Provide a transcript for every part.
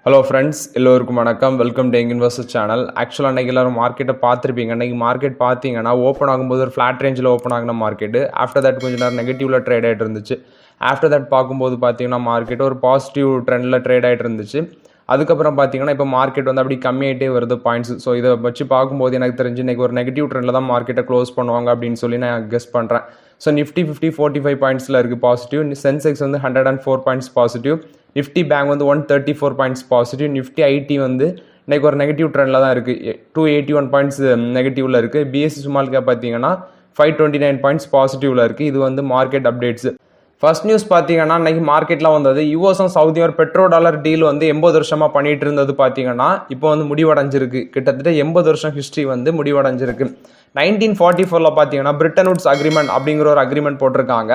Hello friends, எல்லோருக்கும் வணக்கம். Welcome to young investor channel. ஆக்சுவலாக அன்றைக்கி எல்லோரும் மார்க்கெட்டை பார்த்துருப்பீங்க. அன்றைக்கி மார்க்கெட் பார்த்தீங்கன்னா ஓப்பன் ஆகும்போது ஒரு ஃப்ளாட் ரேஞ்சில் ஓப்பன் ஆகின மார்க்கெட்டு. ஆஃப்டர் தட் கொஞ்சம் நேரம் நெகட்டிவில் ட்ரேட் ஆகிட்டு இருந்துச்சு. ஆஃப்டர் தட் பார்க்கும்போது பார்த்தீங்கன்னா மார்க்கெட் ஒரு பாசிட்டிவ் ட்ரெண்டில் ட்ரேட் ஆகிட்டு இருந்துச்சு. அதுக்கப்புறம் பார்த்தீங்கன்னா இப்போ மார்க்கெட் வந்து அப்படி கம்மியாகிட்டே வருது பாயிண்ட்ஸ். ஸோ இதை வச்சு பார்க்கும்போது எனக்கு தெரிஞ்சு இன்றைக்கி ஒரு நெகட்டிவ் ட்ரெண்டில் தான் மார்க்கெட்டை க்ளோஸ் பண்ணுவாங்க அப்படின்னு சொல்லி நான் கெஸ் பண்ணுறேன். ஸோ நிஃப்டி 45 பாயிண்ட்ஸில் இருக்குது பாசிட்டிவ். சென்செக்ஸ் வந்து 104 பாயிண்ட்ஸ் பாசிட்டிவ். நிஃப்டி பேங்க் வந்து 134 பாயிண்ட்ஸ் பாசிட்டிவ். நிஃப்டி ஐடி வந்து இன்றைக்கி ஒரு நெகட்டிவ் ட்ரெண்டில் தான் இருக்குது. 281 பாயிண்ட்ஸ் நெகட்டிவில் இருக்குது. பிஎஸ்சி ஸ்மால் கேப் பார்த்தீங்கன்னா 529 பாயிண்ட்ஸ் பாசிட்டிவில் இருக்குது. இது வந்து மார்க்கெட் அப்டேட்ஸ். ஃபர்ஸ்ட் நியூஸ் பார்த்தீங்கன்னா இன்றைக்கி மார்க்கெட்டில் வந்தது யூஎஸும் சவுதியும் ஒரு பெட்ரோ-டாலர் டீல் வந்து 80 வருஷமாக பண்ணிட்டு இருந்தது பார்த்தீங்கன்னா இப்போ வந்து முடிவடைஞ்சிருக்கு. கிட்டத்தட்ட 80 வருஷம் ஹிஸ்ட்ரி வந்து முடிவடைஞ்சிருக்கு. 1944 பார்த்தீங்கன்னா பிரிட்டன் வுட்ஸ் அக்ரிமெண்ட் அப்படிங்கிற ஒரு அக்ரிமெண்ட் போட்டிருக்காங்க.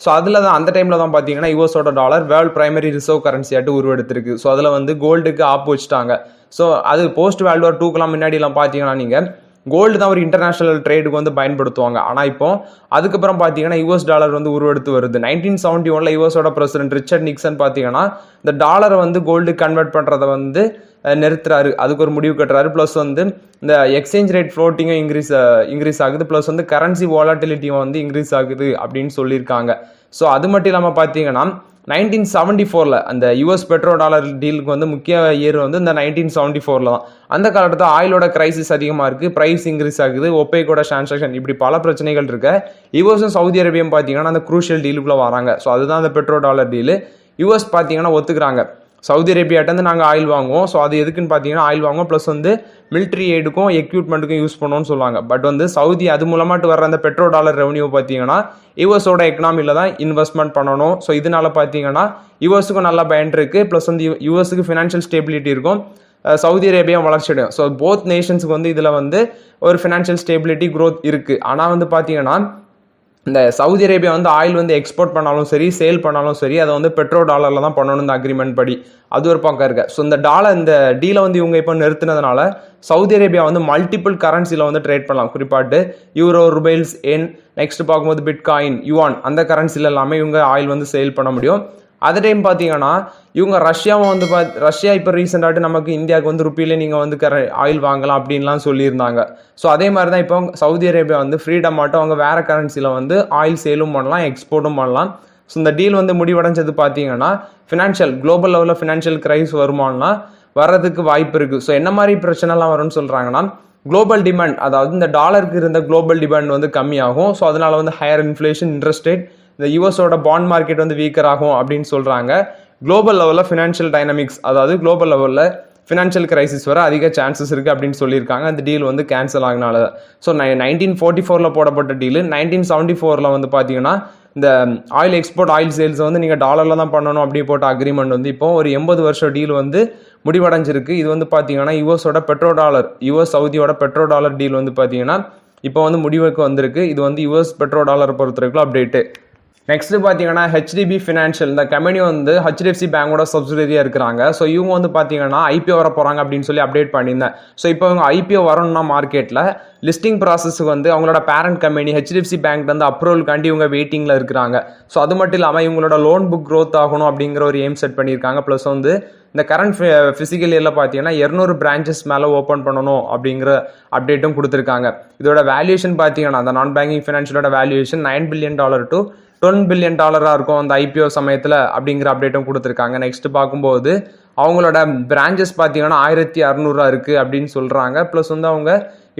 ஸோ அதில் தான் அந்த டைமில் தான் பார்த்தீங்கன்னா யூஎஸோட டாலர் வேர்ல்டு பிரைமரி ரிசர்வ் கரன்சியாட்டு உருவெடுத்திருக்கு. ஸோ அதில் வந்து கோல்டுக்கு ஆப் வச்சுட்டாங்க. ஸோ அது போஸ்ட் வேர்ல்டு வார் 2க்கெல்லாம் முன்னாடிலாம் பார்த்தீங்கன்னா நீங்கள் கோல்டு தான் ஒரு இன்டர்நேஷனல் ட்ரேடுக்கு வந்து பயன்படுத்துவாங்க. ஆனால் இப்போ அதுக்கப்புறம் பார்த்தீங்கன்னா யூஎஸ் டாலர் வந்து உருவெடுத்து வருது. 1971 யூஎஸோட பிரசிடென்ட் ரிச்சர்ட் நிக்சன் பார்த்தீங்கன்னா இந்த டாலரை வந்து கோல்டு கன்வெர்ட் பண்ணுறதை வந்து நிறுத்துறாரு. அதுக்கு ஒரு முடிவு கட்டுறாரு. ப்ளஸ் வந்து இந்த எக்ஸ்சேஞ்ச் ரேட் ஃப்ளோட்டிங்கும் இன்க்ரீஸ் ஆகுது. ப்ளஸ் வந்து கரன்சி வாலட்டிலிட்டியும் வந்து இன்க்ரீஸ் ஆகுது அப்படின்னு சொல்லியிருக்காங்க. ஸோ அது மட்டும் இல்லாமல் பார்த்தீங்கன்னா 1974 அந்த யூஎஸ் பெட்ரோ டாலர் டீலுக்கு வந்து முக்கிய இயர் வந்து இந்த 1974 தான். அந்த காலத்தில் ஆயிலோட கிரைசிஸ் அதிகமாக இருக்குது, ப்ரைஸ் இன்க்ரீஸ் ஆகுது, ஒப்பேக்கோட டிரான்சாக்ஷன், இப்படி பல பிரச்சனைகள் இருக்கு. யூஎஸும் சவுதி அரேபியும் பார்த்தீங்கன்னா அந்த குரூஷியல் டீலுக்குள்ளே வராங்க. ஸோ அதுதான் அந்த பெட்ரோ டாலர் டீலு. யூஎஸ் பார்த்தீங்கன்னா ஒத்துக்கிறாங்க, சவுதி அரேபியாட்டேருந்து நாங்கள் ஆயில் வாங்குவோம். ஸோ அது எதுக்குன்னு பார்த்தீங்கன்னா ஆயில் வாங்குவோம், ப்ளஸ் வந்து மிலிட்ரி எய்டுக்கும் எக்யூப்மெண்ட்டுக்கும் யூஸ் பண்ணுவோம்னு சொல்லுவாங்க. பட் வந்து சவுதி அது மூலமாட்டு வர அந்த பெட்ரோ டாலர் ரெவன்யூ பார்த்தீங்கன்னா யூஎஸோட எக்கனாமியில் தான் இன்வெஸ்ட்மெண்ட் பண்ணணும். ஸோ இதனால பார்த்தீங்கன்னா யூஎஸுக்கும் நல்லா பயன் இருக்குது. ப்ளஸ் வந்து யூஎஸுக்கு ஃபினான்ஷியல் ஸ்டேபிலிட்டி இருக்கும், சவுதி அரேபியா வளர்ச்சி அடையும். ஸோ போத் நேஷன்ஸுக்கு வந்து இதில் வந்து ஒரு ஃபினான்ஷியல் ஸ்டேபிலிட்டி க்ரோத் இருக்குது. ஆனால் வந்து பார்த்தீங்கன்னா இந்த சவுதி அரேபியா வந்து ஆயில் வந்து எக்ஸ்போர்ட் பண்ணாலும் சரி, சேல் பண்ணாலும் சரி, அதை வந்து பெட்ரோ டாலரில் தான் பண்ணணும் இந்த அக்ரிமெண்ட் படி. அது ஒரு பக்கம் இருக்கு. ஸோ இந்த டீலை வந்து இவங்க இப்போ நிறுத்தினதுனால சவுதி அரேபியா வந்து மல்டிபிள் கரன்சியில் வந்து ட்ரேட் பண்ணலாம். குறிப்பாட்டு யூரோ, ருபைல்ஸ், என், நெக்ஸ்ட் பார்க்கும்போது பிட்காயின், யுவான், அந்த கரன்சியில் எல்லாமே இவங்க ஆயில் வந்து சேல் பண்ண முடியும். அதே டைம் பார்த்தீங்கன்னா இவங்க ரஷ்யாவும் வந்து ரஷ்யா இப்போ ரீசெண்டாட்டு நமக்கு இந்தியாவுக்கு வந்து ருப்பியிலே நீங்கள் வந்து ஆயில் வாங்கலாம் அப்படின்லாம் சொல்லியிருந்தாங்க. ஸோ அதே மாதிரி தான் இப்போ சவுதி அரேபியா வந்து ஃப்ரீடம் ஆட்டும் அவங்க வேறு கரன்சியில் வந்து ஆயில் சேலும் பண்ணலாம், எக்ஸ்போர்ட்டும் பண்ணலாம். ஸோ இந்த டீல் வந்து முடிவடைஞ்சது பார்த்தீங்கன்னா குளோபல் லெவலில் ஃபினான்ஷியல் கிரைஸ் வருமானா வர்றதுக்கு வாய்ப்பு இருக்குது. ஸோ என்ன மாதிரி பிரச்சனைலாம் வரும்னு சொல்கிறாங்கன்னா குளோபல் டிமாண்ட், அதாவது இந்த டாலருக்கு இருந்த குளோபல் டிமாண்ட் வந்து கம்மியாகும். ஸோ அதனால வந்து ஹையர் இன்ஃப்ளேஷன், இன்ட்ரெஸ்ட் ரேட், இந்த யூஎஸோட பாண்ட் மார்க்கெட் வந்து வீக்கர் ஆகும் அப்படின்னு சொல்கிறாங்க. குளோபல் லெவலில் ஃபினான்ஷியல் டைனமிக்ஸ், அதாவது குளோபல் லெவலில் ஃபினான்ஷியல் கிரைசிஸ் வர அதிக சான்சஸ் இருக்குது அப்படின்னு சொல்லியிருக்காங்க. அந்த டீல் வந்து கேன்சல் ஆகினால. ஸோ 1944 போடப்பட்ட டீலு 1974 வந்து பார்த்தீங்கன்னா இந்த ஆயில் எக்ஸ்போர்ட், ஆயில் சேல்ஸ் வந்து நீங்கள் டாலரில் தான் பண்ணணும் அப்படி போட்ட அக்ரிமெண்ட் வந்து இப்போ ஒரு 80 வருஷம் டீல் வந்து முடிவடைஞ்சிருக்கு. இது வந்து பார்த்தீங்கன்னா யூஎஸ் சவுதியோட பெட்ரோ டாலர் டீல் வந்து பார்த்தீங்கன்னா இப்போ வந்து முடிவுக்கு வந்திருக்கு. இது வந்து யூஎஸ் பெட்ரோ டாலர் பொறுத்த வரைக்கும் அப்டேட்டு. நெக்ஸ்ட் பார்த்தீங்கன்னா ஹெச்டிபி ஃபினான்ஷியல், இந்த கம்பெனி வந்து ஹெச்டிஎஃப்சி பேங்கோட சப்சிடரியாக இருக்கிறாங்க. ஸோ இவங்க வந்து பார்த்தீங்கன்னா ஐபிஓ வர போகிறாங்க அப்படின்னு சொல்லி அப்டேட் பண்ணியிருந்தேன். ஸோ இப்போ இவங்க ஐபிஓ வரணும்னா மார்க்கெட்டில் லிஸ்டிங் ப்ராசஸுக்கு வந்து அவங்களோட பேரண்ட் கம்பெனி ஹெச்டிஎஃப்சி பேங்க் வந்து அப்ரூவல்காண்டி இவங்க வெயிட்டிங்கில் இருக்கிறாங்க. ஸோ அது மட்டும் இல்லாமல் இவங்களோட லோன் புக் க்ரோத் ஆகணும் அப்படிங்கிற ஒரு எய்ம் செட் பண்ணியிருக்காங்க. ப்ளஸ் வந்து இந்த கரண்ட் ஃபிசிக்கல் இயரில் பார்த்தீங்கன்னா 200 பிரான்ச்சஸ் மேலே ஓப்பன் பண்ணணும் அப்படிங்கிற அப்டேட்டும் கொடுத்துருக்காங்க. இதோட வேல்யூஷன் பார்த்தீங்கன்னா அந்த நான் banking ஃபினான்ஷியலோட valuation $9 billion to $10 billion இருக்கும் அந்த ஐபிஓ சமயத்தில் அப்படிங்கிற அப்டேட்டும் கொடுத்துருக்காங்க. நெக்ஸ்ட் பார்க்கும்போது அவங்களோட பிரான்ச்சஸ் பார்த்தீங்கன்னா 1600 இருக்குது அப்படின்னு சொல்கிறாங்க. ப்ளஸ் வந்து அவங்க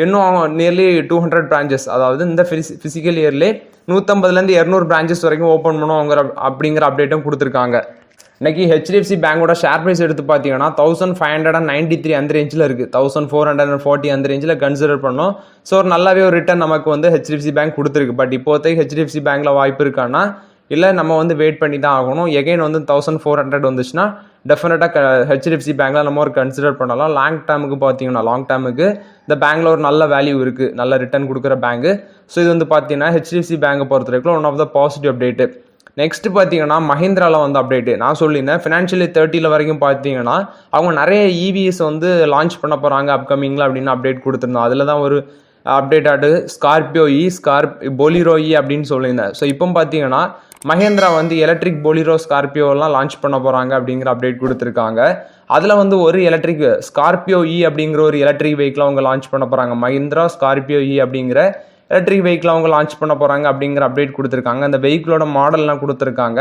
இன்னும் நியர்லி 200 பிரான்ச்சஸ், அதாவது இந்த ஃபிசிக்கல் இயர்லேயே 150லேருந்து 200 பிரான்ச்சஸ் வரைக்கும் ஓப்பன் பண்ணுவோங்கிற அப்படிங்கிற அப்டேட்டும் கொடுத்துருக்காங்க. இன்னைக்கு ஹெச்டிஎஃப்சி பேங்கோட ஷேர் ப்ரைஸ் எடுத்து பார்த்தீங்கன்னா 1593 அந்த ரேஞ்சில் இருக்குது. 1440 அந்த ரேஞ்சில் கன்சிடர் பண்ணோம். ஸோ ஒரு நல்லாவே ஒரு ரிட்டர்ன் நமக்கு வந்து ஹெச்டிஎஃப்சி பேங்க் கொடுத்துருக்கு. பட் இப்போதைக்கு ஹெச்டிஎஃப்சி பேங்க்கில் வாய்ப்பு இருக்கான்னா இல்லை நம்ம வந்து வெயிட் பண்ணி தான் ஆகணும். எகைன் வந்து 1400 வந்துச்சுன்னா டெஃபினட்டாக ஹெச்டிஎஃப்சி பேங்க்கில் நம்ம ஒரு கன்சிடர் பண்ணலாம். லாங் டேமுக்கு இந்த பேங்க்கில் ஒரு நல்ல வேல்யூ இருக்குது, நல்ல ரிட்டர்ன் கொடுக்குற பேங்க்கு. ஸோ இது வந்து பார்த்தீங்கன்னா ஹெச்டிஎஃப்சி பேங்கை பொறுத்த வரைக்கும் one of the positive update. Next பார்த்தீங்கன்னா மஹிந்திராவில் வந்து அப்டேட்டு நான் சொல்லியிருந்தேன். ஃபினான்ஷியலி 30 வரைக்கும் பார்த்தீங்கன்னா அவங்க நிறைய இவிஎஸ் வந்து லான்ச் பண்ண போகிறாங்க அப்கமிங்கில் அப்படின்னு அப்டேட் கொடுத்துருந்தோம். அதில் தான் ஒரு அப்டேட் ஆட்டு பொலிரோ அப்படின்னு சொல்லியிருந்தேன். ஸோ இப்போ பார்த்தீங்கன்னா மஹேந்திரா வந்து எலக்ட்ரிக் பொலிரோ ஸ்கார்பியோலாம் லான்ச் பண்ண போகிறாங்க அப்படிங்கிற அப்டேட் கொடுத்துருக்காங்க. அதில் வந்து ஒரு எலக்ட்ரிக் ஸ்கார்பியோ இ அப்படிங்கிற ஒரு எலக்ட்ரிக் வெஹிக்கிள் அவங்க லான்ச் பண்ண போகிறாங்க. மஹிந்திரா ஸ்கார்பியோ இ அப்படிங்கிற எலக்ட்ரிக் வெஹிக்கிள் அவங்க லான்ச் பண்ண போகிறாங்க அப்படிங்கிற அப்டேட் கொடுத்துருக்காங்க. அந்த வெஹிக்கிளோட மாடல்லாம் கொடுத்துருக்காங்க,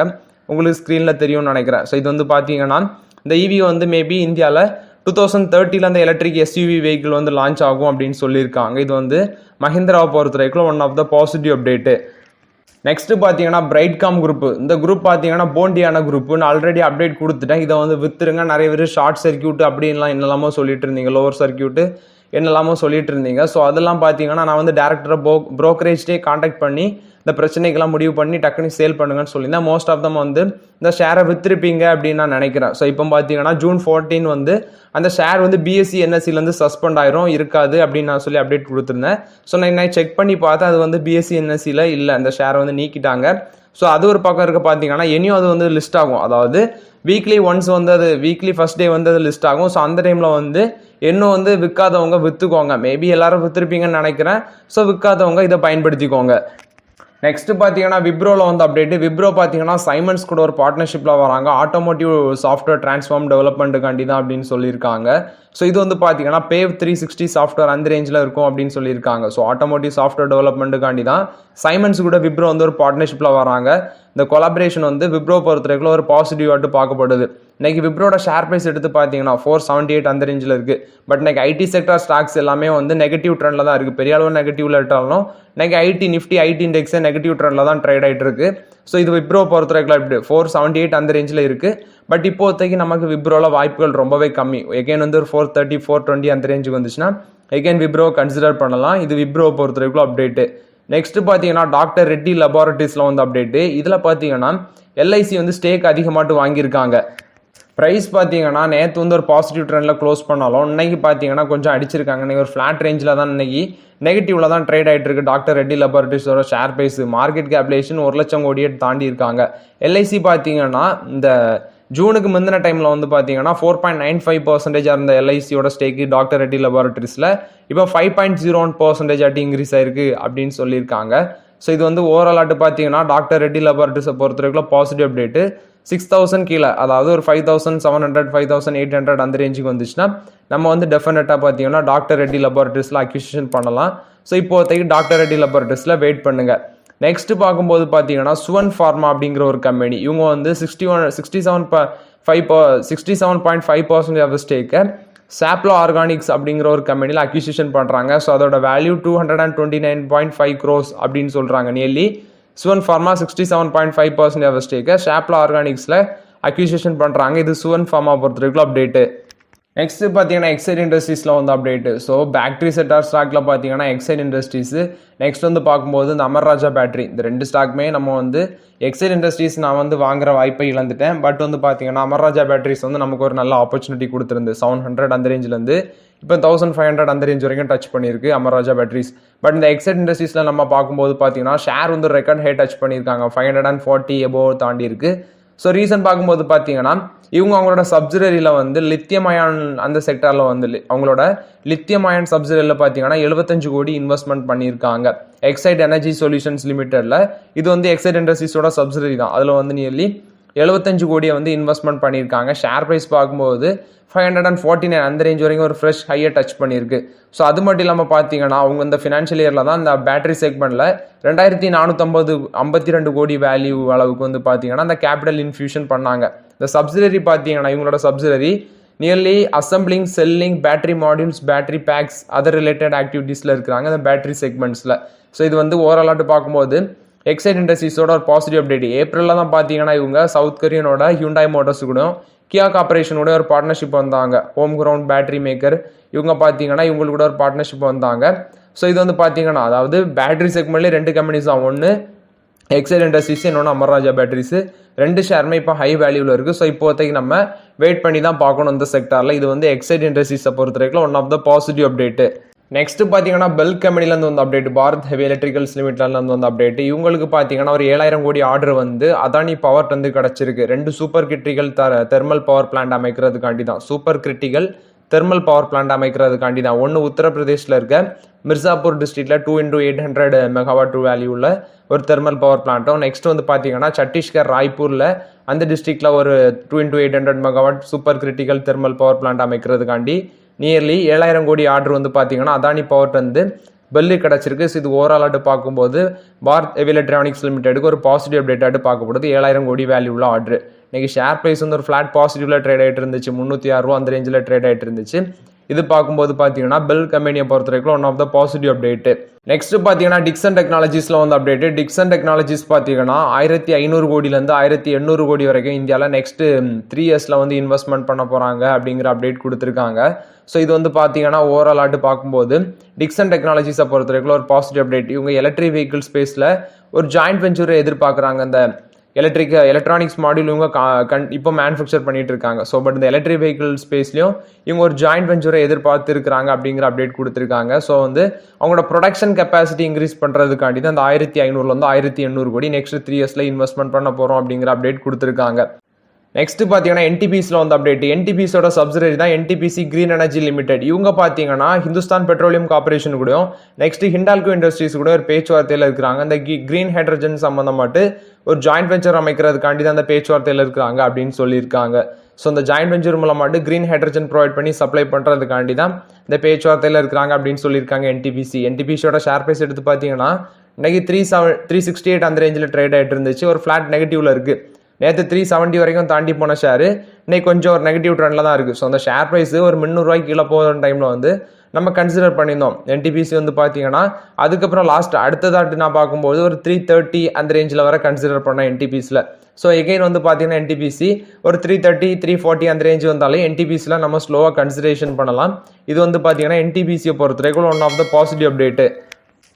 உங்களுக்கு ஸ்க்ரீனில் தெரியும்னு நினைக்கிறேன். ஸோ இது வந்து பார்த்தீங்கன்னா இந்த இவி வந்து மேபி இந்தியாவில் 2030 அந்த எலக்ட்ரிக் எஸ்யூவி வெஹிக்கிள் வந்து லான்ச் ஆகும் அப்படின்னு சொல்லியிருக்காங்க. இது வந்து மஹிந்திராவை பொறுத்த வரைக்கும் one of the positive update. Next பார்த்தீங்கன்னா பிரைட்காம் குரூப். இந்த குரூப் பார்த்தீங்கன்னா போண்டியான குரூப்னு ஆல்ரெடி அப்டேட் கொடுத்துட்டேன். இதை வந்து வித்துருங்க, நிறைய பேர் ஷார்ட் சர்க்கியூட் அப்படின்லாம் என்னெல்லாமோ சொல்லிட்டு இருந்தீங்க, லோவர் சர்க்கியூட்டு என்னெல்லாமோ சொல்லிட்டு இருந்தீங்க. ஸோ அதெல்லாம் பார்த்தீங்கன்னா நான் வந்து டேரக்டரை ப்ரோக்கரேஜ்டே காண்டாக்ட் பண்ணி இந்த பிரச்சனைக்கெல்லாம் முடிவு பண்ணி டக்குனு சேல் பண்ணுங்கன்னு சொல்லியிருந்தேன். மோஸ்ட் ஆஃப் தம் வந்து இந்த ஷேரை வித்திருப்பீங்க அப்படின்னு நான் நினைக்கிறேன். ஸோ இப்போ பார்த்தீங்கன்னா June 14 வந்து அந்த ஷேர் வந்து பிஎஸ்சி என்எஸ்சிலேருந்து சஸ்பெண்ட் ஆயிரும், இருக்காது அப்படின்னு நான் சொல்லி அப்டேட் கொடுத்துருந்தேன். ஸோ நான் செக் பண்ணி பார்த்தேன், அது வந்து பிஎஸ்சி என்எஸ்சியில் இல்லை, அந்த ஷேரை வந்து நீக்கிட்டாங்க. ஸோ அது ஒரு பக்கம் இருக்க பார்த்தீங்கன்னா இனியும் அது வந்து லிஸ்ட் ஆகும். அதாவது வீக்லி ஒன்ஸ் வந்து அது வீக்லி ஃபர்ஸ்ட் டே வந்து அது லிஸ்ட் ஆகும். ஸோ அந்த டைமில் வந்து இன்னும் வந்து விற்காதவங்க விற்றுக்கோங்க. மேபி எல்லாரும் விற்றுருப்பீங்கன்னு நினைக்கிறேன். ஸோ விற்காதவங்க இதை பயன்படுத்திக்கோங்க. நெக்ஸ்ட் பார்த்தீங்கன்னா விப்ரோவில் வந்து அப்டேட். விப்ரோ பார்த்தீங்கன்னா சைமன்ஸ் கூட ஒரு பார்ட்னர்ஷிப்பில் வராங்க, ஆட்டோமோட்டிவ் சாஃப்ட்வேர் டிரான்ஸ்ஃபார்ம் டெவலப்மெண்ட்டுக்காண்டி தான் அப்படின்னு சொல்லியிருக்காங்க. ஸோ இது வந்து பார்த்தீங்கன்னா பேவ் 360 சாஃப்ட்வேர் அந்த ரேஞ்சில் இருக்கும் அப்படின்னு சொல்லியிருக்காங்க. ஸோ ஆட்டோமோட்டிவ் சாஃப்ட்வேர் டெவலப்மெண்ட்டுக்காண்டி தான் சைமன்ஸ் கூட விப்ரோ வந்து ஒரு பார்ட்னர்ஷிப்பில் வராங்க. இந்த கொலாபரேஷன் வந்து விப்ரோ பொறுத்தவரைக்கும் ஒரு பாசிட்டிவாட்டு பார்க்கப்படுது. இன்னைக்கு விப்ரோட ஷேர் ப்ரைஸ் எடுத்து பார்த்தீங்கன்னா 478 அந்த ரேஞ்சில் இருக்குது. பட் இன்னைக்கு ஐடி செக்டார் ஸ்டாக்ஸ் எல்லாமே வந்து நெகட்டிவ் ட்ரெண்டில் தான் இருக்குது. பெரிய அளவு நெகட்டிவ்ல இருந்தாலும் இன்னைக்கு நிஃப்டி ஐடி இண்டெக்ஸே நெகட்டிவ் ட்ரெண்டில் தான் ட்ரேட் ஆகிட்டு இருக்கு. ஸோ இது விப்ரோ பொறுத்தவரைக்கும் இப்படி 478 அந்த ரேஞ்சில் இருக்குது. பட் இப்போதைக்கு நமக்கு விப்ரோவில் வாய்ப்புகள் ரொம்பவே கம்மி. எகைன் வந்து ஒரு 430 420 அந்த ரேஞ்சுக்கு வந்துச்சுன்னா எகைன் விப்ரோ கன்சிடர் பண்ணலாம். இது விப்ரோ பொறுத்தவரைக்கும் அப்டேட்டு. நெக்ஸ்ட் பார்த்தீங்கன்னா டாக்டர் ரெட்டி லெபார்டரிஸில் வந்து அப்டேட்டு. இதில் பார்த்தீங்கன்னா எல்ஐசி வந்து ஸ்டேக் அதிகமாட்டு வாங்கியிருக்காங்க. ப்ரைஸ் பார்த்தீங்கன்னா நேற்று வந்து ஒரு பாசிட்டிவ் ட்ரெண்டில் க்ளோஸ் பண்ணாலும் இன்னைக்கு பார்த்தீங்கன்னா கொஞ்சம் அடிச்சிருக்காங்க. இன்னைக்கு ஒரு ஃப்ளாட் ரேஞ்சில் தான் இன்னைக்கு நெகட்டிவ்ல தான் ட்ரேட் ஆகிட்டு இருக்கு. டாக்டர் ரெட்டி லெபார்டரிஸோட ஷேர் ப்ரைஸ் மார்க்கெட் கேப்லேஷன் 1 லட்சம் கோடியை தாண்டி இருக்காங்க. எல்ஐசி பார்த்தீங்கன்னா இந்த ஜூனுக்கு முந்தின டைமில் வந்து பார்த்தீங்கன்னா 4.95% இருந்த எல்ஐசியோட ஸ்டேக்கு டாக்டர் ரெட்டி லெபார்டரிஸில் இப்போ 5.01% ஆட்டி இன்க்ரீஸ் ஆயிருக்கு அப்படின்னு சொல்லியிருக்காங்க. ஸோ இது வந்து ஓவரால் ஆட்டு பார்த்தீங்கன்னா டாக்டர் ரெட்டி லெபார்டரிஸை பொறுத்த வரைக்கும் பாசிட்டிவ் அப்டேட்டு. 6,000 கீழே, அதாவது ஒரு 5,700 5,800 அந்த ரேஞ்சுக்கு வந்துச்சுன்னா நம்ம வந்து டெஃபினட்டாக பார்த்தீங்கன்னா டாக்டர் ரெட்டி லெபார்டரிஸில் அக்விசிஷன் பண்ணலாம். ஸோ இப்போதைக்கு டாக்டர் ரெட்டி லெபார்டரிஸில் வெயிட் பண்ணுங்க. நெக்ஸ்ட் பார்க்கும்போது பார்த்தீங்கன்னா சுவன் ஃபார்மா அப்படிங்கிற ஒரு கம்பெனி, இவங்க வந்து 67.5% ஆஃப் ஸ்டேக்கை சாப்லோ ஆர்கானிக்ஸ் அப்படிங்கிற ஒரு கம்பெனியில் அக்விசிஷன் பண்ணுறாங்க. ஸோ அதோட வேல்யூ 229.5 crores அப்படின்னு சொல்கிறாங்க. நியர்லி சுவன் ஃபார்மா 67.5% ஆஃப் ஸ்டேக்கை சாப்லோ ஆர்கானிக்ஸில் அக்விசிஷன் பண்ணுறாங்க. இது சுவன் ஃபார்மா பொறுத்த வரைக்கும் அப்டேட்டு. நெக்ஸ்ட் பார்த்தீங்கன்னா எக்ஸைட் இண்டஸ்ட்ரீஸில் வந்து அப்டேட்டு. ஸோ பேட்டரி செக்டார் ஸ்டாக்ல பார்த்தீங்கன்னா எக்ஸைட் இண்டஸ்ட்ரீஸு, நெக்ஸ்ட் வந்து பார்க்கும்போது இந்த அமர்ராஜா பேட்டரி, இந்த ரெண்டு ஸ்டாக்குமே நம்ம வந்து எக்ஸைட் இண்டஸ்ட்ரீஸ் நான் வந்து வாங்குற வாய்ப்பை இழந்துட்டேன். பட் வந்து பார்த்தீங்கன்னா அமர்ராஜா பேட்டரிஸ் வந்து நமக்கு ஒரு நல்ல ஆப்பர்ச்சுனிட்டி கொடுத்துருந்து 700 அந்த ரேஞ்சிலேருந்து இப்போ 1,500 அந்த ரேஞ்ச் வரைக்கும் டச் பண்ணியிருக்கு அமர்ராஜா பேட்டரிஸ். பட் இந்த எக்ஸைட் இண்டஸ்ட்ரீஸில் நம்ம பார்க்கும்போது பார்த்தீங்கன்னா ஷேர் வந்து ரெக்கார்ட் ஹை டச் பண்ணியிருக்காங்க, 540 எபோவ் தாண்டி இருக்கு. ஸோ ரீசன் பார்க்கும்போது பார்த்தீங்கன்னா இவங்க அவங்களோட சப்சிடரியில் வந்து லித்தியம் அயான் அந்த செக்டாரில் வந்து அவங்களோட லித்தியம் அயான் சப்சிடரியில் பார்த்தீங்கன்னா 75 கோடி இன்வெஸ்ட்மெண்ட் பண்ணியிருக்காங்க. எக்ஸைட் எனர்ஜி சொல்யூஷன்ஸ் லிமிடெடில் இது வந்து எக்ஸைட் இண்டஸ்ட்ரீஸோட சப்சிடரி தான். அதில் வந்து நியர்லி 75 கோடியை வந்து இன்வெஸ்ட்மெண்ட் பண்ணியிருக்காங்க. ஷேர் ப்ரைஸ் பார்க்கும்போது 549 அந்த ரேஞ்ச் வரைக்கும் ஒரு ஃப்ரெஷ் ஹையை டச் பண்ணியிருக்கு. ஸோ அது மட்டும் இல்லாமல் பார்த்தீங்கன்னா அவங்க இந்த ஃபினான்ஷியல் இயரில் தான் இந்த பேட்டரி செக்மெண்ட்டில் 2,452 கோடி வேல்யூ அளவுக்கு வந்து பார்த்தீங்கன்னா அந்த கேபிட்டல் இன்ஃபியூஷன் பண்ணாங்க. இந்த சப்சிடரி பார்த்தீங்கன்னா இவங்களோட subsidiary nearly assembling, selling, battery modules, battery packs, other related ஆக்டிவிட்டீஸில் இருக்கிறாங்க இந்த பேட்டரி செக்மெண்ட்ஸில். ஸோ இது வந்து ஓவராலாட்டு பார்க்கும்போது எக்ஸைட் இண்டஸ்ட்ரீஸோட ஒரு பாசிட்டிவ் அப்டேட். ஏப்ரலில் தான் பார்த்தீங்கன்னா இவங்க சவுத் கொரியனோட ஹியூண்டாய் மோட்டார்ஸ் கூட கியா கார்பரேஷனோட ஒரு பார்ட்னர்ஷிப் வந்தாங்க. ஹோம் கிரவுண்ட் பேட்டரி மேக்கர் இவங்க பார்த்தீங்கன்னா இவங்களுக்கு கூட ஒரு பார்ட்னர்ஷிப் வந்தாங்க. ஸோ இது வந்து பார்த்தீங்கன்னா அதாவது பேட்டரி செக்மெண்ட்லேயே 2 கம்பெனிஸ் தான், ஒன்று எக்ஸைட் இண்டஸ்ட்ரீஸ், இன்னொன்று அமர்ராஜா பேட்டரிஸ். 2 ஷேருமே இப்போ ஹை வேல்யூவில் இருக்குது. ஸோ இப்போதைக்கு நம்ம வெயிட் பண்ணி தான் பார்க்கணும் இந்த செக்டாரில். இது வந்து எக்ஸைட் இண்டஸ்ட்ரீஸை பொறுத்த வரைக்கும் one of the positive update. Next பார்த்தீங்கன்னா பெல் கம்பெனிலேருந்து வந்து அப்டேட், பாரத் ஹெவி எலக்ட்ரிகல்ஸ் லிமிட்லேருந்து வந்து அப்டேட். இவங்களுக்கு பார்த்தீங்கன்னா ஒரு 7,000 கோடி ஆர்டர் வந்து அதானி பவர் வந்து கிடச்சிருக்கு. 2 super critical thermal power plant அமைக்கிறதுக்காண்டி தான். Super critical thermal power plant அமைக்கிறதுக்காண்டி தான். ஒன்று உத்தரப்பிரதேசில் இருக்க மிர்சாப்பூர் டிஸ்ட்ரிக்டில் 2x800 மெகாவாட் வேல்யூ உள்ள ஒரு தெர்மல் பவர் பிளான்ட்டும், நெக்ஸ்ட் வந்து பார்த்தீங்கன்னா சத்தீஸ்கர் ராய்ப்பூரில் அந்த டிஸ்ட்ரிக்டில் ஒரு 2x800 megawatt super critical thermal power plant அமைக்கிறதுக்காண்டி நியர்லி 7000 கோடி ஆர்டர் வந்து பார்த்தீங்கன்னா அதானி பவர் வந்து பெல்லு கிடச்சிருக்கு. ஸோ இது ஓவராலாட்டு பார்க்கும்போது பாரத் ஹெவி எலக்ட்ரானிக்ஸ் லிமிடெடுக்கு ஒரு பாசிட்டிவ் அப்டேட்டாட்டு பார்க்கப்படுது. 7000 கோடி வேல்யூ உள்ள ஆர்டர். இன்றைக்கி ஷேர் ப்ரைஸ் வந்து ஒரு ஃப்ளாட் பாசிட்டிவில் ட்ரேட் ஆகிட்டு இருந்துச்சு, 306 ரூபா அந்த ரேஞ்சில் ட்ரேட் ஆகிட்டு இருந்துச்சு. இது பார்க்கும்போது பார்த்தீங்கன்னா பெல் கம்பெனியை பொறுத்த வரைக்கும் one of the positive update. Next பார்த்தீங்கன்னா டிக்சன் டெக்னாலஜிஸில் வந்து அப்டேட்டு. டிக்சன் டெக்னாலஜிஸ் பார்த்தீங்கன்னா 1500 கோடியிலேருந்து 1800 கோடி வரைக்கும் இந்தியாவில் நெக்ஸ்ட் 3 இயர்ஸில் வந்து இன்வெஸ்ட்மெண்ட் பண்ண போகிறாங்க அப்படிங்கிற அப்டேட் கொடுத்துருக்காங்க. ஸோ இது வந்து பார்த்தீங்கன்னா ஓவரால் ஆட்டு பார்க்கும்போது டிக்சன் டெக்னாலஜிஸை பொறுத்த வரைக்கும் ஒரு பாசிட்டிவ் அப்டேட். இவங்க எலக்ட்ரிக் வெஹிக்கிள் ஸ்பேஸில் ஒரு ஜாயிண்ட் வெஞ்சரை எதிர்பார்க்குறாங்க. அந்த எலக்ட்ரானிக்ஸ் மாடியூல் இவங்க இப்போ மேனுஃபேக்சர் பண்ணிட்டு இருக்காங்க. ஸோ பட் இந்த எலக்ட்ரிக் வெஹிக்கிள் ஸ்பேஸ்லையும் இவங்க ஒரு ஜாயிண்ட் வெஞ்சரை எதிர்பார்த்து இருக்கிறாங்க அப்படிங்கிற அப்டேட் கொடுத்துருக்காங்க. ஸோ வந்து அவங்களோட ப்ரொடக்ஷன் கெப்பாசிட்டி இன்க்ரீஸ் பண்ணுறதுக்காண்டி தான் அந்த 1500 1800 கோடி நெக்ஸ்ட் 3 இயர்ஸில் இன்வெஸ்ட்மெண்ட் பண்ண போகிறோம் அப்படிங்கிற அப்டேட் கொடுத்துருக்காங்க. நெக்ஸ்ட் பார்த்தீங்கன்னா என்டிபிசியில் வந்து அப்டேட். என்டிபிசியோட சப்சிடரி தான் என்டிபிசி கிரீன் எனர்ஜி லிமிடெட். இவங்க பார்த்தீங்கன்னா ஹிந்துஸ்தான் பெட்ரோலியம் கார்பரேஷன் கூட நெக்ஸ்ட் ஹிண்டால்கோ இண்டஸ்ட்ரீஸ் கூட ஒரு பேச்சுவார்த்தையில் இருக்கிறாங்க. அந்த கிரீன் ஹைட்ரஜன் சம்மந்தமாட்டு ஒரு ஜாயிண்ட் வெஞ்சர் அமைக்கிறதுக்காண்டி தான் அந்த பேச்சுவார்த்தையில் இருக்கிறாங்க அப்படின்னு சொல்லியிருக்காங்க. ஸோ இந்த ஜாயிண்ட் வெஞ்சர் மூலமாட்டு கிரீன் ஹைட்ரஜன் ப்ரொவைட் பண்ணி சப்ளை பண்ணுறதுக்காண்டி தான் இந்த பேச்சுவார்த்தையில் இருக்கிறாங்க அப்படின்னு சொல்லியிருக்காங்க என்டிபிசியோட ஷேர் ப்ரைஸ் எடுத்து பார்த்தீங்கன்னா இன்னைக்கு 368 அந்த ரேஞ்சில் ட்ரேட் ஆகிட்டு இருந்துச்சு. ஒரு ஃப்ளாட் நெகட்டிவ்ல இருக்குது. நேற்று 370 வரைக்கும் தாண்டி போன ஷேரு இன்னைக்கு கொஞ்சம் ஒரு நெகட்டிவ் ட்ரெண்டில் தான் இருக்குது. ஸோ அந்த ஷேர் ப்ரைஸ் ஒரு 300 ரூபாய்க்கு கீழே போகிற டைமில் வந்து நம்ம கன்சிடர் பண்ணியிருந்தோம் என்டிபிசி வந்து பார்த்தீங்கன்னா. அதுக்கப்புறம் அடுத்ததாட்டு நான் பார்க்கும்போது ஒரு 330 அந்த ரேஞ்சில் வர கன்சிடர் பண்ணேன் என்டிபிசியில். ஸோ எகைன் வந்து பார்த்தீங்கன்னா என்டிபிசி ஒரு 330 340 அந்த ரேஞ்ச் வந்தாலே என்டிபிசியில் நம்ம ஸ்லோவாக கன்சிடரேஷன் பண்ணலாம். இது வந்து பார்த்தீங்கன்னா என்டிபிசியை பொறுத்த வரைக்கும் one of the positive update.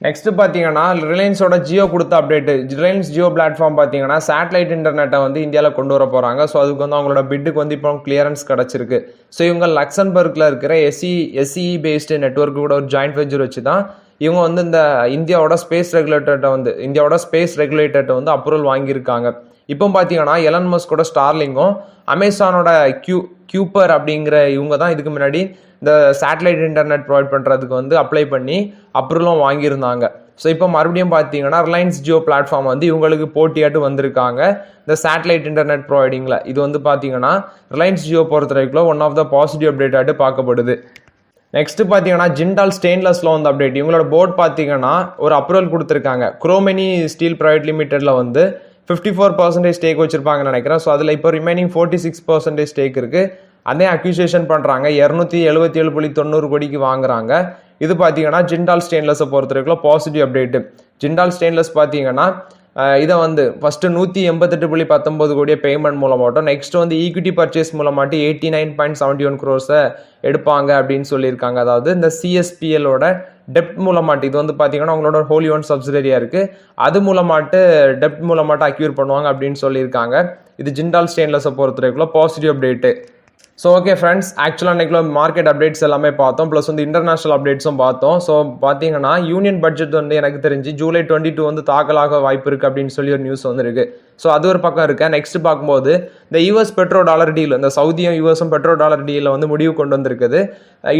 Next பார்த்தீங்கன்னா ரிலையன்ஸோட ஜியோ கொடுத்த அப்டேட்டு. ரிலையன்ஸ் ஜியோ பிளாட்ஃபார்ம் பார்த்தீங்கன்னா சேட்டலைட் இன்டர்நெட்டை வந்து இந்தியாவில் கொண்டு வர போகிறாங்க. ஸோ அதுக்கு வந்து அவங்களோட பிட்டுக்கு வந்து இப்போ கிளியரன்ஸ் கிடச்சிருக்கு. ஸோ இவங்க லக்சன்பர்கில் இருக்கிற எஸ்இ பேஸ்டு நெட்ஒர்க்கு கூட ஒரு ஜாயிண்ட் வெஞ்சர் வச்சு தான் இவங்க வந்து இந்த இந்தியாவோட ஸ்பேஸ் ரெகுலேட்டர்கிட்ட வந்து அப்ரூவல் வாங்கியிருக்காங்க. இப்போ பார்த்தீங்கன்னா எலன் மஸ்கோட ஸ்டார்லிங்கும் அமேசானோட கியூப்பர் அப்படிங்கிற இவங்க தான் இதுக்கு முன்னாடி இந்த சேட்டலைட் இன்டர்நெட் ப்ரொவைட் பண்ணுறதுக்கு வந்து அப்ளை பண்ணி அப்ரூவலும் வாங்கியிருந்தாங்க. ஸோ இப்போ மறுபடியும் பார்த்தீங்கன்னா ரிலையன்ஸ் ஜியோ பிளாட்ஃபார்ம் வந்து இவங்களுக்கு போட்டியாட்டு வந்திருக்காங்க இந்த சேட்டலைட் இன்டர்நெட் ப்ரொவைடிங்கில். இது வந்து பார்த்தீங்கன்னா ரிலையன்ஸ் ஜியோ பொறுத்த வரைக்கும் ஒன் ஆஃப் த பாசிட்டிவ் அப்டேட்டாட்டு பார்க்கப்படுது. நெக்ஸ்ட் பார்த்தீங்கன்னா ஜிண்டால் ஸ்டெயின்லெஸ்ல வந்து அப்டேட். இவங்களோட போர்ட் பார்த்தீங்கன்னா ஒரு அப்ரூவல் கொடுத்துருக்காங்க. குரோமெனி ஸ்டீல் பிரைவேட் லிமிடெட்ல வந்து 54% ஸ்டேக் வச்சிருப்பாங்கன்னு நினைக்கிறேன். ஸோ அதில் இப்போ ரிமைனிங் 46% ஸ்டேக் இருக்குது. அதே அக்யூசியேஷன் பண்ணுறாங்க. 277.90 கோடிக்கு வாங்குறாங்க. இது பார்த்தீங்கன்னா ஜிண்டால் ஸ்டெயின்லெஸ்ஸை பொறுத்த வரைக்கும் பாசிட்டிவ் அப்டேட்டு. ஜிண்டால் ஸ்டெயின்லெஸ் பார்த்தீங்கன்னா இதை வந்து ஃபஸ்ட்டு 188.19 கோடியை பேமெண்ட் மூலமாட்டும் நெக்ஸ்ட் வந்து ஈக்விட்டி பர்ச்சேஸ் மூலமாட்டி 89.71 crores எடுப்பாங்க அப்படின்னு சொல்லியிருக்காங்க. அதாவது இந்த சிஎஸ்பிஎலோட டெப்ட் மூலமாட்டு இது வந்து பார்த்தீங்கன்னா அவங்களோட ஹோலி ஓன் சப்சிடரியாக இருக்குது. அது மூலமாட்டு டெப்ட் மூலமாட்டு அக்யூர் பண்ணுவாங்க அப்படின்னு சொல்லியிருக்காங்க. இது ஜிண்டால் ஸ்டெயின்லெஸ்ஸை பொறுத்த வரைக்கும் positive update. So okay friends, ஆக்சுவலாக இன்றைக்கி மார்க்கெட் அப்டேட்ஸ் எல்லாமே பார்த்தோம். ப்ளஸ் வந்து இன்டர்நேஷனல் அப்டேட்ஸும் பார்த்தோம். ஸோ பார்த்தீங்கன்னா யூனியன் பட்ஜெட் வந்து எனக்கு தெரிஞ்சு ஜூலை 22 வந்து தாக்கலாக வாய்ப்பு இருக்குது அப்படின்னு சொல்லி ஒரு நியூஸ் வந்துருக்கு. ஸோ அது ஒரு பக்கம் இருக்கு. நெக்ஸ்ட் பார்க்கும்போது இந்த யூஎஸ் பெட்ரோ டாலர் டீல், இந்த சவுதியும் யூஎஸும் பெட்ரோ டாலர் டீலில் வந்து முடிவு கொண்டு வந்திருக்குது.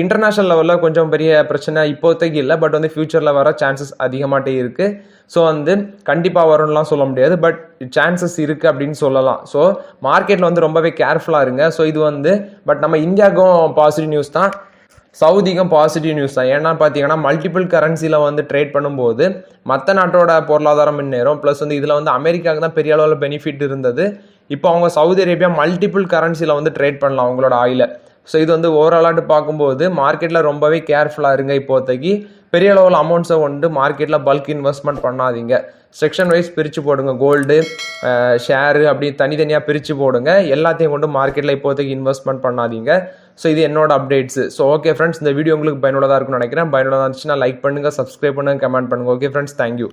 இன்டர்நேஷனல் லெவலில் கொஞ்சம் பெரிய பிரச்சனை இப்போதைக்கு இல்லை, பட் வந்து ஃபியூச்சரில் வர சான்சஸ் அதிகமாகிட்டே இருக்குது. ஸோ வந்து கண்டிப்பாக வரும்லாம் சொல்ல முடியாது, பட் சான்சஸ் இருக்குது அப்படின்னு சொல்லலாம். ஸோ மார்க்கெட்டில் வந்து ரொம்பவே கேர்ஃபுல்லாக இருங்க. ஸோ இது வந்து பட் நம்ம இந்தியாவுக்கும் பாசிட்டிவ் நியூஸ் தான், சவுதிக்கும் பாசிட்டிவ் நியூஸ் தான். ஏன்னா பார்த்தீங்கன்னா மல்டிபிள் கரன்சியில் வந்து ட்ரேட் பண்ணும்போது மற்ற நாட்டோட பொருளாதாரம் முன்னேறும். ப்ளஸ் வந்து இதில் வந்து அமெரிக்காவுக்கு தான் பெரிய அளவில் பெனிஃபிட் இருந்தது. இப்போ அவங்க சவுதி அரேபியா மல்டிபிள் கரன்சியில் வந்து ட்ரேட் பண்ணலாம் அவங்களோட ஆயிலை. ஸோ இது வந்து ஓவராலாட்டு பார்க்கும்போது மார்க்கெட்டில் ரொம்பவே கேர்ஃபுல்லாக இருங்க. இப்போதைக்கு பெரிய அளவில் அமௌண்ட்ஸை கொண்டு மார்க்கெட்டில் பல்க் இன்வெஸ்ட்மெண்ட் பண்ணாதீங்க. செக்ஷன் வைஸ் பிரித்து போடுங்க. கோல்டு, ஷேரு அப்படி தனித்தனியாக பிரித்து போடுங்க. எல்லாத்தையும் கொண்டு மார்க்கெட்டில் இப்போதைக்கு இன்வெஸ்ட்மெண்ட் பண்ணாதீங்க. ஸோ இது என்னோட அப்டேட்ஸ். ஸோ ஓகே ஃப்ரெண்ட்ஸ், இந்த வீடியோ உங்களுக்கு பயனுள்ளதாக இருக்கும்னு நினைக்கிறேன். பயனுள்ளதாக இருந்துச்சுன்னா லைக் பண்ணுங்கள், சப்ஸ்கிரைப் பண்ணுங்கள், கமெண்ட் பண்ணுங்கள். Okay friends, thank you.